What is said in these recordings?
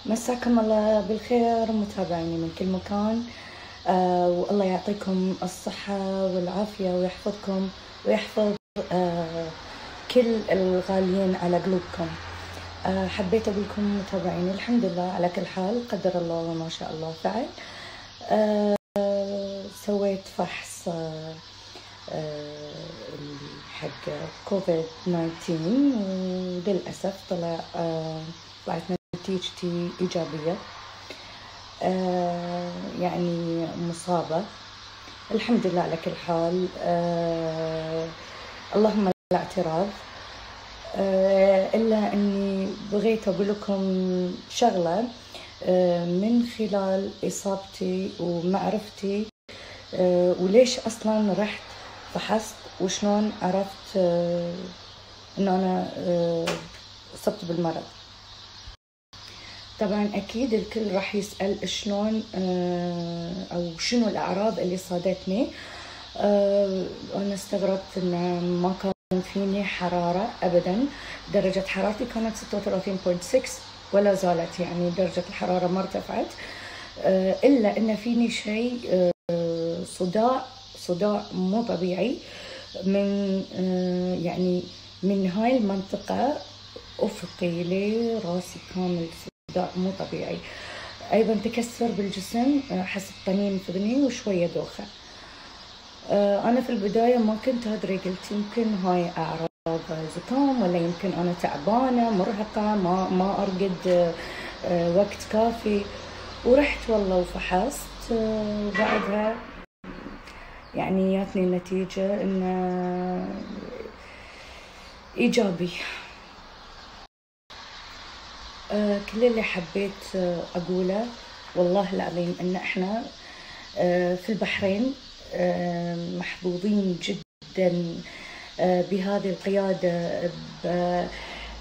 مساكم الله بالخير متابعيني من كل مكان. والله يعطيكم الصحة والعافية ويحفظكم ويحفظ كل الغاليين على قلوبكم. حبيت أقول لكم متابعيني الحمد لله على كل حال، قدر الله وما شاء الله فعل. سويت فحص حق كوفيد 19 وللأسف طلعت نتيجتي إيجابية. يعني مصابة الحمد لله على كل حال. اللهم لا اعتراض. إلا أني بغيت أقول لكم شغلة من خلال إصابتي ومعرفتي، وليش أصلا رحت فحصت وشلون عرفت أنه أنا أصبت بالمرض. طبعا أكيد الكل راح يسأل شلون أو شنو الأعراض اللي صادتني. أنا استغربت أن ما كان فيني حرارة أبدا، درجة حرارتي كانت 36.6 ولا زالت، يعني درجة الحرارة ما ارتفعت، إلا أن فيني شيء صداع مو طبيعي من يعني من هاي المنطقة أفقي لراسي كامل، صداع مو طبيعي. أيضا تكسر بالجسم، حسب طنين في ذني وشوية دوخة. أنا في البداية ما كنت أدري، قلت يمكن هاي أعراض زكام، ولا يمكن أنا تعبانة مرهقة ما أرقد وقت كافي. ورحت والله وفحصت، وبعدها يعني جاتني النتيجة إنه إيجابي. كل اللي حبيت أقوله والله العظيم إن إحنا في البحرين محظوظين جدا بهذه القيادة،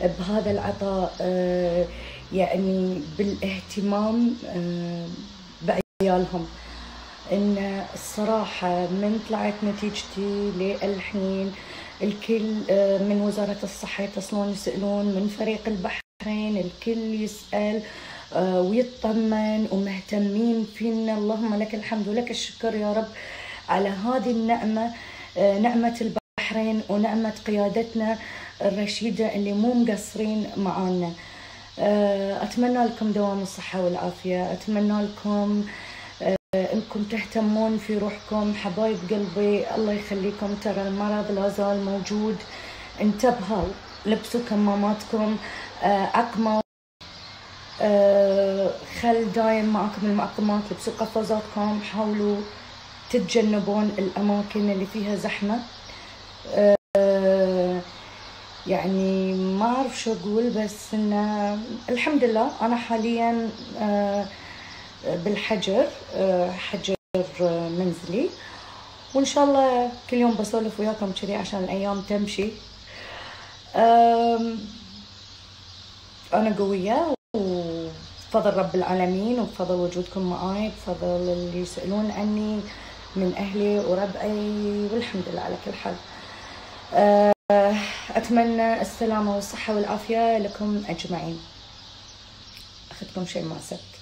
بهذا العطاء، يعني بالاهتمام بعيالهم. إن الصراحة من طلعت نتيجتي للحين الكل من وزارة الصحة يتصلون يسألون، من فريق البحرين الكل يسأل ويطمن ومهتمين فينا. اللهم لك الحمد ولك الشكر يا رب على هذه النعمة، نعمة البحرين ونعمة قيادتنا الرشيدة اللي مو مقصرين معانا. أتمنى لكم دوام الصحة والعافية، أتمنى لكم انكم تهتمون في روحكم حبايب قلبي، الله يخليكم. ترى المرض لا زال موجود، انتبهوا، لبسوا كماماتكم، عقموا، خل دايم معكم المعقمات، لبسوا قفازاتكم، حاولوا تتجنبون الأماكن اللي فيها زحمة. يعني ما أعرف شو أقول، بس إن الحمد لله أنا حاليا بالحجر، حجر منزلي، وإن شاء الله كل يوم بسولف وياكم كذي عشان الأيام تمشي. أنا قوية وبفضل رب العالمين وبفضل وجودكم معاي، بفضل اللي يسألون عني من أهلي وربعي، والحمد لله على كل حال. أتمنى السلامة والصحة والعافية لكم أجمعين. أخذكم شيء ماسك.